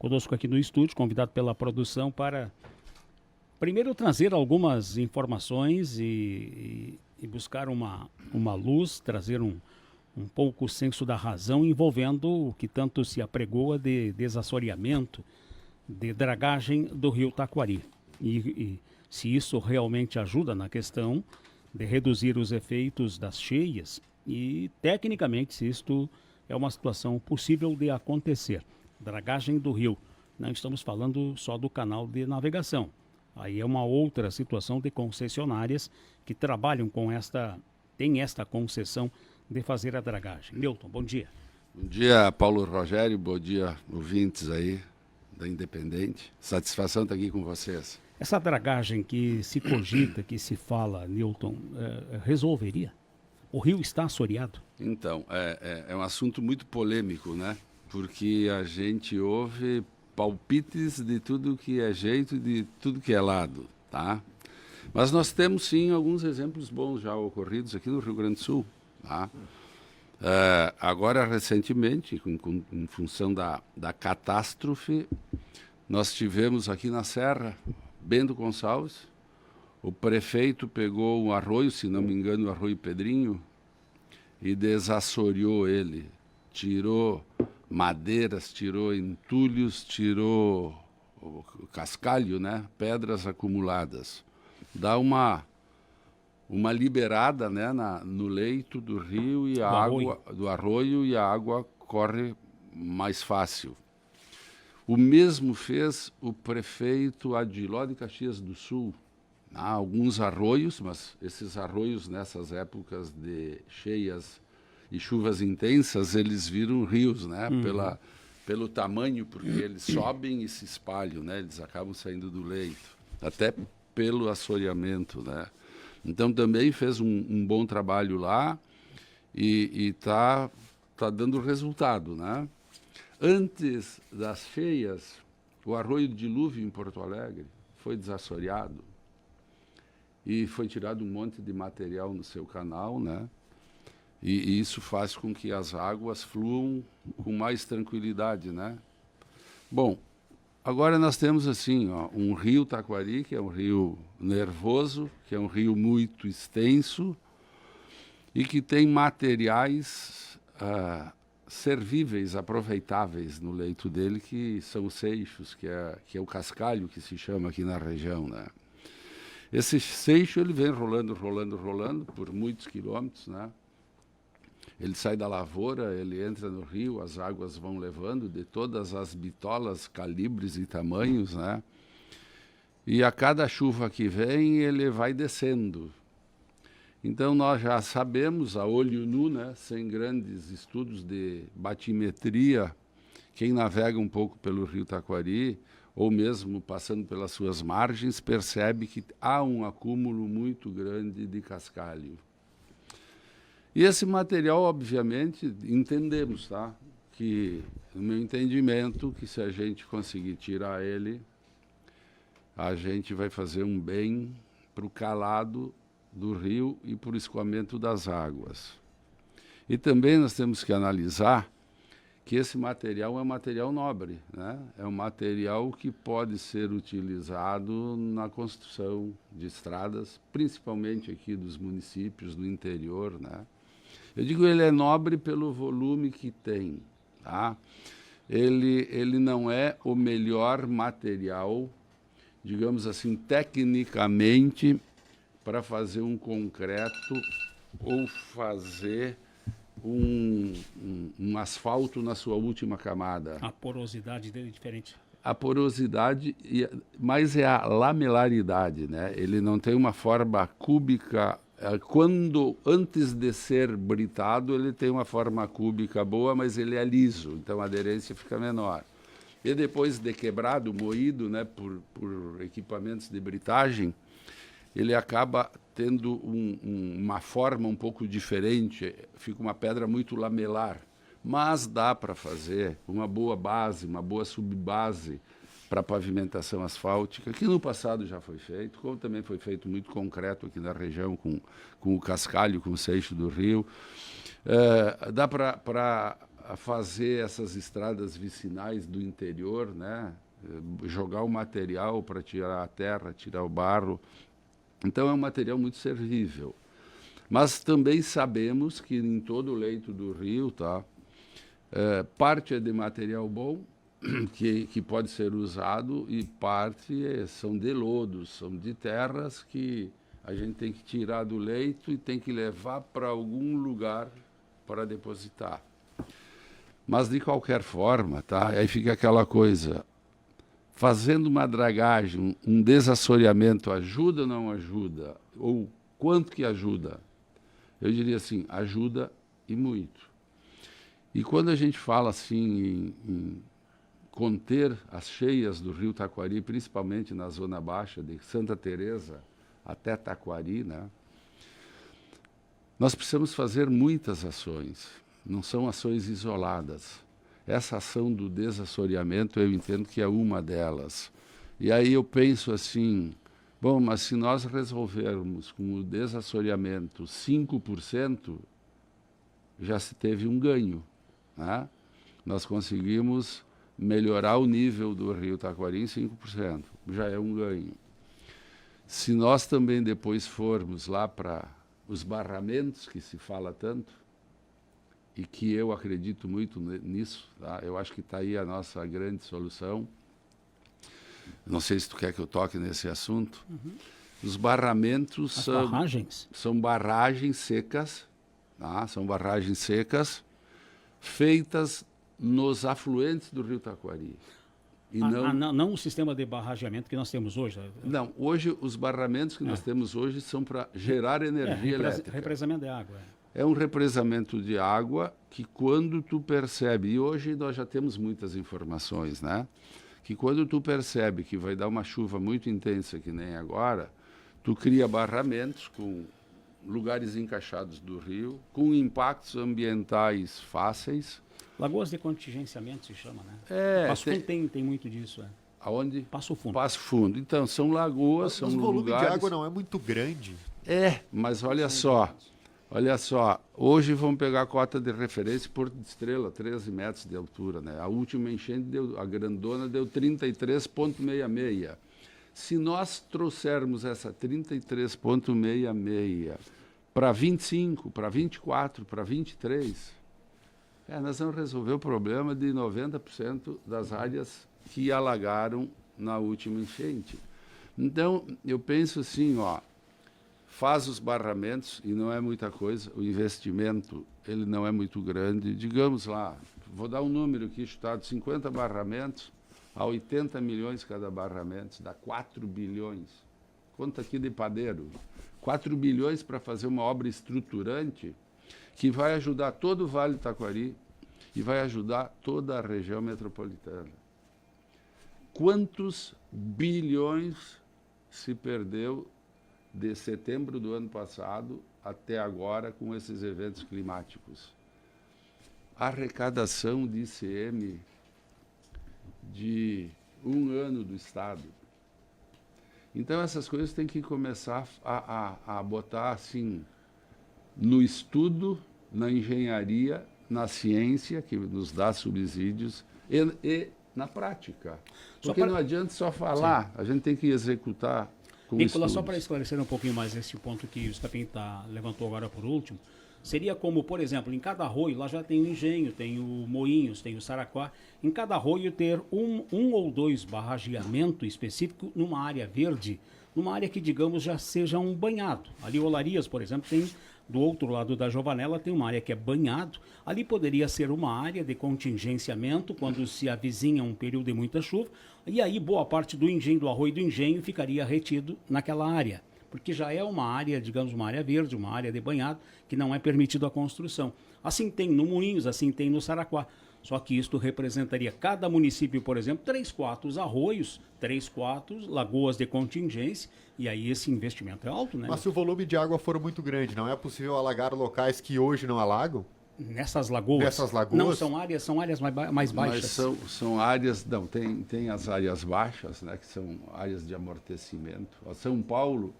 conosco aqui no estúdio, convidado pela produção para primeiro trazer algumas informações e buscar uma luz, trazer um pouco o senso da razão envolvendo o que tanto se apregoa de desassoreamento, de dragagem do rio Taquari. E se isso realmente ajuda na questão de reduzir os efeitos das cheias e, tecnicamente, se isto é uma situação possível de acontecer. Dragagem do rio. Não estamos falando só do canal de navegação. Aí é uma outra situação de concessionárias que trabalham tem esta concessão de fazer a dragagem. Newton, bom dia. Bom dia, Paulo Rogério, bom dia, ouvintes aí da Independente. Satisfação estar aqui com vocês. Essa dragagem que se cogita, que se fala, Newton, resolveria? O rio está assoreado? Então, é um assunto muito polêmico, né? Porque a gente ouve palpites de tudo que é jeito, de tudo que é lado, tá? Mas nós temos, sim, alguns exemplos bons já ocorridos aqui no Rio Grande do Sul, tá? Agora, recentemente, em função da catástrofe, nós tivemos aqui na Serra, Bento Gonçalves, o prefeito pegou um arroio, se não me engano, o Arroio Pedrinho, e desassoreou ele, tirou madeiras, tirou entulhos, tirou o cascalho, né? Pedras acumuladas. Dá uma liberada, né, no leito do rio e do arroio, e a água corre mais fácil. O mesmo fez o prefeito Adiló de Caxias do Sul. Há alguns arroios, mas esses arroios nessas épocas de cheias e chuvas intensas, eles viram rios, né? Pelo tamanho, porque eles sobem e se espalham, né? Eles acabam saindo do leito, até pelo assoreamento, né? Então também fez um bom trabalho lá e tá dando resultado, né? Antes das cheias, o Arroio do Dilúvio em Porto Alegre foi desassoreado e foi tirado um monte de material no seu canal, né? E isso faz com que as águas fluam com mais tranquilidade, né? Bom, agora nós temos assim, ó, um rio Taquari, que é um rio nervoso, que é um rio muito extenso e que tem materiais servíveis, aproveitáveis no leito dele, que são os seixos, que é o cascalho que se chama aqui na região, né? Esse seixo ele vem rolando por muitos quilômetros, né? Ele sai da lavoura, ele entra no rio, as águas vão levando de todas as bitolas, calibres e tamanhos, né? E a cada chuva que vem, ele vai descendo. Então nós já sabemos, a olho nu, né, sem grandes estudos de batimetria, quem navega um pouco pelo rio Taquari, ou mesmo passando pelas suas margens, percebe que há um acúmulo muito grande de cascalho. E esse material, obviamente, entendemos, tá? Que, no meu entendimento, que se a gente conseguir tirar ele, a gente vai fazer um bem para o calado do rio e para o escoamento das águas. E também nós temos que analisar que esse material é um material nobre, né? É um material que pode ser utilizado na construção de estradas, principalmente aqui dos municípios do interior, né? Eu digo ele é nobre pelo volume que tem, tá? Ele não é o melhor material, digamos assim, tecnicamente, para fazer um concreto ou fazer um asfalto na sua última camada. A porosidade dele é diferente. A porosidade, mas é a lamelaridade, né? Ele não tem uma forma cúbica. Antes de ser britado, ele tem uma forma cúbica boa, mas ele é liso, então a aderência fica menor. E depois de quebrado, moído, né, por equipamentos de britagem, ele acaba tendo uma forma um pouco diferente, fica uma pedra muito lamelar, mas dá para fazer uma boa base, uma boa subbase para pavimentação asfáltica, que no passado já foi feito, como também foi feito muito concreto aqui na região com o cascalho, com o seixo do rio. Dá para a fazer essas estradas vicinais do interior, né? Jogar o material para tirar a terra, tirar o barro. Então é um material muito servível. Mas também sabemos que em todo o leito do rio, tá? Parte é de material bom, que pode ser usado, e parte são de lodos, são de terras que a gente tem que tirar do leito e tem que levar para algum lugar para depositar. Mas, de qualquer forma, tá? Aí fica aquela coisa, fazendo uma dragagem, um desassoreamento, ajuda ou não ajuda? Ou quanto que ajuda? Eu diria assim, ajuda e muito. E quando a gente fala assim em conter as cheias do rio Taquari, principalmente na zona baixa, de Santa Teresa até Taquari, né? Nós precisamos fazer muitas ações, não são ações isoladas. Essa ação do desassoreamento, eu entendo que é uma delas. E aí eu penso assim, bom, mas se nós resolvermos com o desassoreamento 5%, já se teve um ganho, né? Nós conseguimos melhorar o nível do rio Taquari em 5%, já é um ganho. Se nós também depois formos lá para os barramentos, que se fala tanto, e que eu acredito muito nisso, tá? Eu acho que está aí a nossa grande solução. Não sei se tu quer que eu toque nesse assunto. Uhum. Os barramentos são barragens secas, tá? São barragens secas feitas nos afluentes do rio Taquari. E não o sistema de barrageamento que nós temos hoje? Não, hoje os barramentos que nós temos hoje são para gerar energia elétrica. Represamento de água. É um represamento de água que quando tu percebe, e hoje nós já temos muitas informações, né? Que quando tu percebe que vai dar uma chuva muito intensa, que nem agora, tu cria barramentos com lugares encaixados do rio, com impactos ambientais fáceis. Lagoas de contingenciamento se chama, né? Passo Fundo tem muito disso. Aonde? Passo Fundo. Passo Fundo. Então, são lagoas, são lugares... Mas o volume de água não é muito grande. Mas olha só, hoje vamos pegar a cota de referência Porto de Estrela, 13 metros de altura, né? A última enchente, a grandona, deu 33,66. Se nós trouxermos essa 33,66 para 25, para 24, para 23... nós vamos resolver o problema de 90% das áreas que alagaram na última enchente. Então, eu penso assim, faz os barramentos, e não é muita coisa, o investimento ele não é muito grande. Digamos lá, vou dar um número aqui chutado, 50 barramentos, a 80 milhões cada barramento, dá 4 bilhões. Conta aqui de padeiro. 4 bilhões para fazer uma obra estruturante, que vai ajudar todo o Vale do Taquari e vai ajudar toda a região metropolitana. Quantos bilhões se perdeu de setembro do ano passado até agora com esses eventos climáticos? A arrecadação de ICM de um ano do Estado. Então, essas coisas têm que começar a botar assim no estudo, na engenharia, na ciência, que nos dá subsídios, e na prática. Porque não adianta só falar, sim, a gente tem que executar com Nicolas, só para esclarecer um pouquinho mais esse ponto que o Scapim levantou agora por último, seria como, por exemplo, em cada arroio, lá já tem o engenho, tem o Moinhos, tem o Saraquá, em cada arroio ter um ou dois barrageamento específico numa área verde, numa área que, digamos, já seja um banhado. Ali, Olarias, por exemplo, tem, do outro lado da Jovanela, tem uma área que é banhado. Ali poderia ser uma área de contingenciamento, quando se avizinha um período de muita chuva, e aí boa parte do engenho, do arroio do engenho, ficaria retido naquela área, porque já é uma área, digamos, uma área verde, uma área de banhado, que não é permitido a construção. Assim tem no Moinhos, assim tem no Saraquá. Só que isto representaria cada município, por exemplo, 3, 4 arroios, 3, 4 lagoas de contingência, e aí esse investimento é alto, né? Mas se o volume de água for muito grande, não é possível alagar locais que hoje não alagam? Nessas lagoas? Nessas lagoas? Não, são áreas mais baixas. Mas são áreas, não, tem as áreas baixas, né, que são áreas de amortecimento. São Paulo...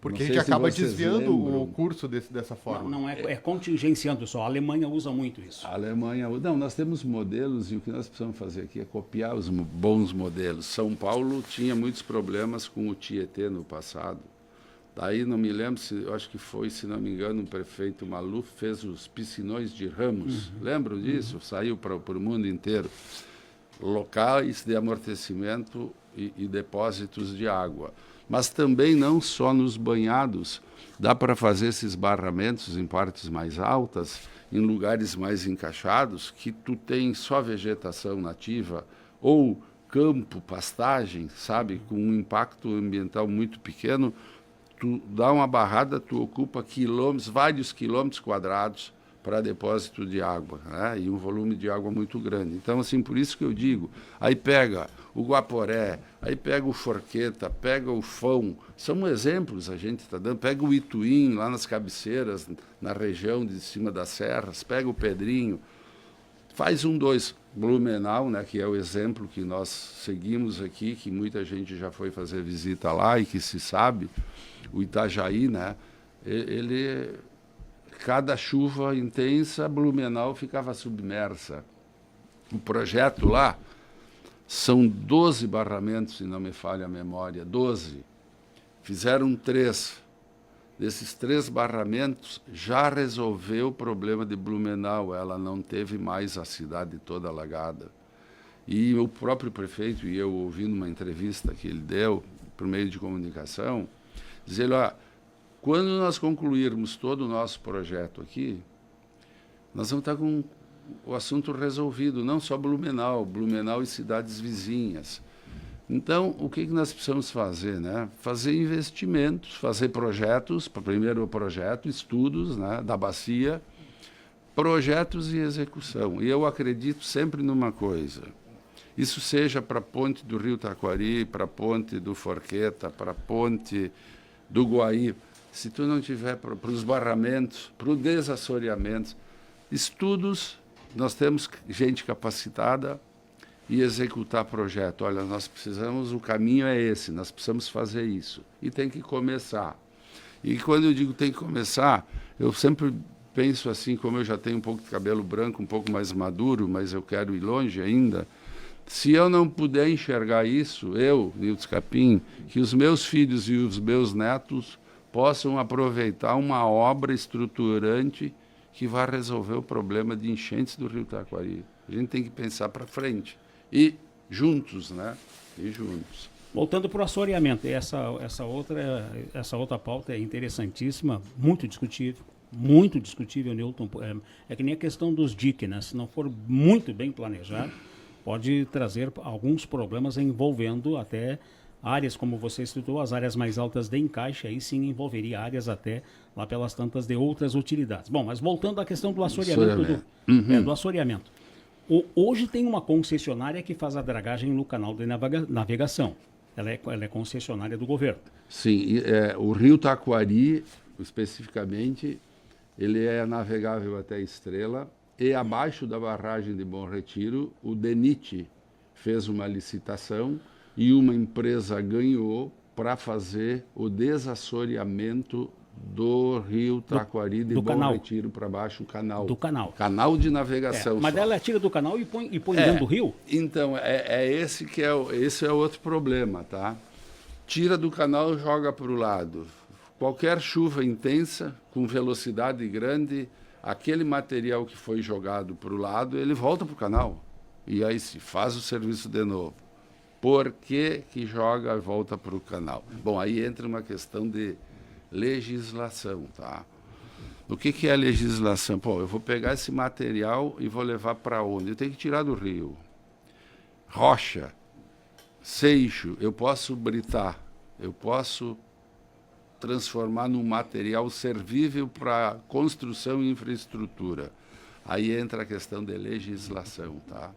Porque Não a gente sei se acaba vocês desviando lembram. o curso dessa forma. Não é contingenciando só. A Alemanha usa muito isso. A Alemanha... Não, nós temos modelos e o que nós precisamos fazer aqui é copiar os bons modelos. São Paulo tinha muitos problemas com o Tietê no passado. Daí não me lembro, eu acho que foi, se não me engano, um prefeito Maluf fez os piscinões de Ramos. Lembram disso? Saiu para o mundo inteiro. Locais de amortecimento e depósitos de água. Mas também não só nos banhados, dá para fazer esses barramentos em partes mais altas, em lugares mais encaixados, que tu tem só vegetação nativa ou campo, pastagem, sabe, com um impacto ambiental muito pequeno. Tu dá uma barrada, tu ocupa quilômetros, vários quilômetros quadrados para depósito de água, né? E um volume de água muito grande. Então, assim, por isso que eu digo, aí pega o Guaporé, aí pega o Forqueta, pega o Fão, são exemplos a gente está dando, pega o Ituim, lá nas cabeceiras, na região de cima das serras, pega o Pedrinho, faz 2 Blumenau, né, que é o exemplo que nós seguimos aqui, que muita gente já foi fazer visita lá e que se sabe, o Itajaí, né, cada chuva intensa, Blumenau ficava submersa. O projeto lá são 12 barramentos, se não me falha a memória, 12. Fizeram 3. Desses 3 barramentos, já resolveu o problema de Blumenau. Ela não teve mais a cidade toda alagada. E o próprio prefeito, e eu ouvindo uma entrevista que ele deu por meio de comunicação, dizendo, quando nós concluirmos todo o nosso projeto aqui, nós vamos estar com o assunto resolvido, não só Blumenau e cidades vizinhas. Então, o que nós precisamos fazer, né? Fazer investimentos, fazer projetos, primeiro o projeto, estudos, né, da bacia, projetos e execução. E eu acredito sempre numa coisa, isso seja para a ponte do Rio Taquari, para a ponte do Forqueta, para a ponte do Guaí, se tu não tiver para os barramentos, para o desassoreamento, estudos, nós temos gente capacitada e executar projeto. Olha, nós precisamos, o caminho é esse, nós precisamos fazer isso. E tem que começar. E quando eu digo tem que começar, eu sempre penso assim, como eu já tenho um pouco de cabelo branco, um pouco mais maduro, mas eu quero ir longe ainda, se eu não puder enxergar isso, eu, Nilton Capim, que os meus filhos e os meus netos possam aproveitar uma obra estruturante que vai resolver o problema de enchentes do Rio Taquari. A gente tem que pensar para frente. E juntos, né? E juntos. Voltando para o assoreamento, essa outra pauta é interessantíssima, muito discutível, Newton. É que nem a questão dos diques, né? Se não for muito bem planejado, pode trazer alguns problemas envolvendo até áreas, como você citou, as áreas mais altas de encaixe, aí sim envolveria áreas até lá pelas tantas de outras utilidades. Bom, mas voltando à questão do assoreamento, do assoreamento. Hoje tem uma concessionária que faz a dragagem no canal de navegação. Ela é concessionária do governo. Sim, o Rio Taquari, especificamente, ele é navegável até Estrela e abaixo da barragem de Bom Retiro, o DENIT fez uma licitação e uma empresa ganhou para fazer o desassoreamento do Rio Taquari de Bom Retiro para baixo, o canal. Do canal. Canal de navegação. Mas ela tira do canal e põe dentro do rio? Então, esse é outro problema, tá? Tira do canal e joga para o lado. Qualquer chuva intensa, com velocidade grande, aquele material que foi jogado para o lado, ele volta para o canal. E aí se faz o serviço de novo. Por que joga e volta para o canal? Bom, aí entra uma questão de legislação, tá? O que é a legislação? Pô, eu vou pegar esse material e vou levar para onde? Eu tenho que tirar do rio. Rocha, seixo, eu posso britar, eu posso transformar num material servível para construção e infraestrutura. Aí entra a questão de legislação, tá?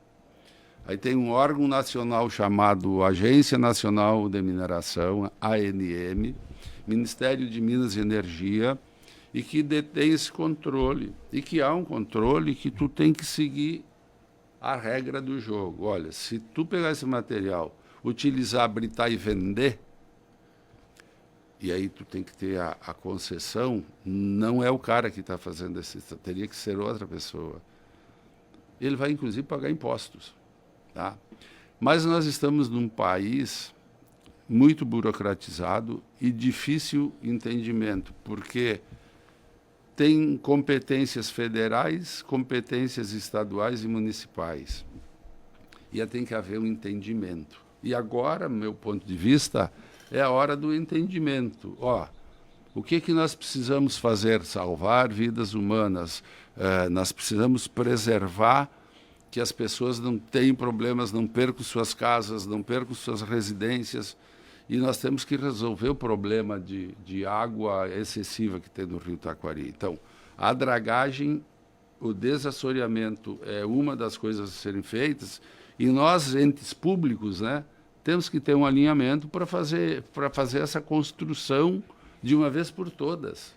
Aí tem um órgão nacional chamado Agência Nacional de Mineração, ANM, Ministério de Minas e Energia, e que detém esse controle. E que há um controle que tu tem que seguir a regra do jogo. Olha, se tu pegar esse material, utilizar, britar e vender, e aí tu tem que ter a concessão, não é o cara que está fazendo esse, teria que ser outra pessoa. Ele vai, inclusive, pagar impostos. Tá? Mas nós estamos num país muito burocratizado e difícil entendimento, porque tem competências federais, competências estaduais e municipais. E tem que haver um entendimento. E agora, meu ponto de vista, é a hora do entendimento. O que nós precisamos fazer? Salvar vidas humanas. Nós precisamos preservar que as pessoas não tenham problemas, não percam suas casas, não percam suas residências. E nós temos que resolver o problema de água excessiva que tem no Rio Taquari. Então, a dragagem, o desassoreamento é uma das coisas a serem feitas, e nós, entes públicos, né, temos que ter um alinhamento para fazer essa construção de uma vez por todas.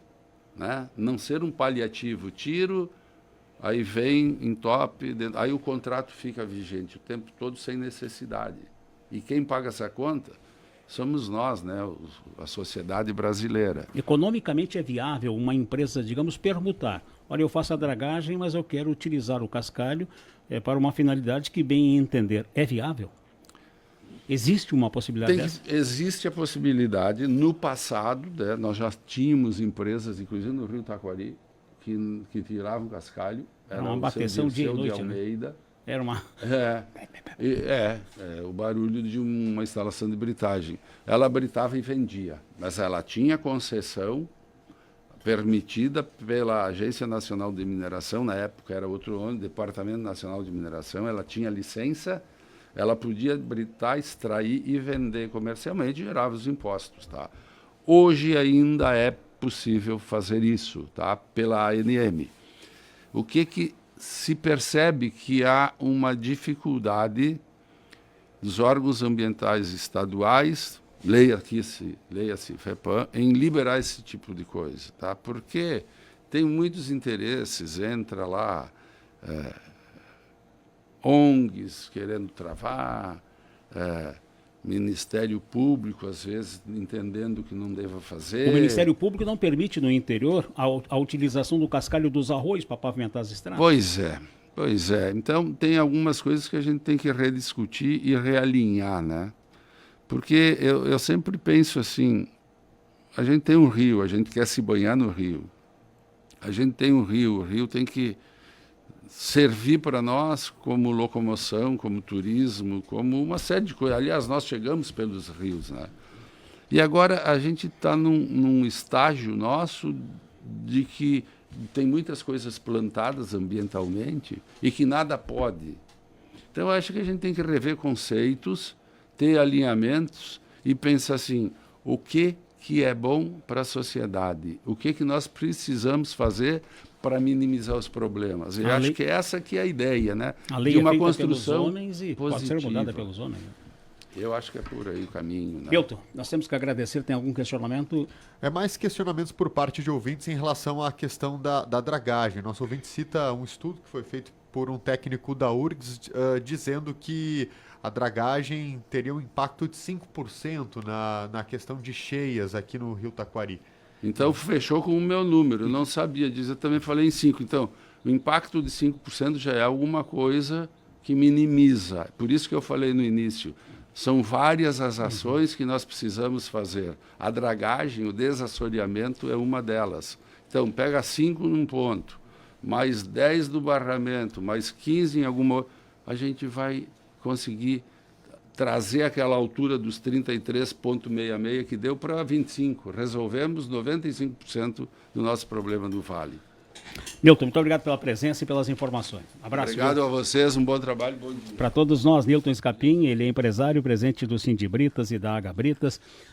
Né? Não ser um paliativo, tiro, aí vem, entope, aí o contrato fica vigente o tempo todo sem necessidade. E quem paga essa conta somos nós, né, a sociedade brasileira. Economicamente é viável uma empresa, digamos, permutar. Olha, eu faço a dragagem, mas eu quero utilizar o cascalho para uma finalidade que bem entender. É viável? Existe uma possibilidade dessa? Existe a possibilidade. No passado, né, nós já tínhamos empresas, inclusive no Rio Taquari, que tiravam cascalho. Era uma bateção dia e noite, de Almeida. Né? Era uma... o barulho de uma instalação de britagem. Ela britava e vendia, mas ela tinha concessão permitida pela Agência Nacional de Mineração, na época era outro nome, Departamento Nacional de Mineração, ela tinha licença, ela podia britar, extrair e vender comercialmente, e gerava os impostos. Tá? Hoje ainda é possível fazer isso, tá? Pela ANM. O que se percebe que há uma dificuldade dos órgãos ambientais estaduais, leia-se FEPAM, em liberar esse tipo de coisa, tá? Porque tem muitos interesses, entra lá ONGs querendo travar, Ministério Público, às vezes, entendendo que não deva fazer. O Ministério Público não permite no interior a utilização do cascalho dos arroios para pavimentar as estradas? Pois é. Então, tem algumas coisas que a gente tem que rediscutir e realinhar, né? Porque eu sempre penso assim, a gente tem um rio, a gente quer se banhar no rio. A gente tem um rio, o rio tem que servir para nós como locomoção, como turismo, como uma série de coisas. Aliás, nós chegamos pelos rios, né? E agora a gente está num estágio nosso de que tem muitas coisas plantadas ambientalmente e que nada pode. Então, eu acho que a gente tem que rever conceitos, ter alinhamentos e pensar assim, o que é bom para a sociedade? O que nós precisamos fazer para minimizar os problemas? Eu acho que essa que é a ideia, né? A lei de uma é feita construção pelos homens e pode ser mudada pelos homens. Né? Eu acho que é por aí o caminho. Né? Milton, nós temos que agradecer. Tem algum questionamento? É mais questionamentos por parte de ouvintes em relação à questão da dragagem. Nosso ouvinte cita um estudo que foi feito por um técnico da URGS dizendo que a dragagem teria um impacto de 5% na questão de cheias aqui no Rio Taquari. Então, fechou com o meu número. Eu não sabia disso, eu também falei em 5%. Então, o impacto de 5% já é alguma coisa que minimiza. Por isso que eu falei no início. São várias as ações que nós precisamos fazer. A dragagem, o desassoreamento é uma delas. Então, pega 5 num ponto, mais 10 do barramento, mais 15 em alguma... A gente vai conseguir trazer aquela altura dos 33,66 que deu para 25. Resolvemos 95% do nosso problema do Vale. Nilton, muito obrigado pela presença e pelas informações. Abraço. Obrigado a vocês, um bom trabalho, bom dia. Para todos nós, Nilton Scapin, ele é empresário, presidente do Sindibritas e da Agabritas.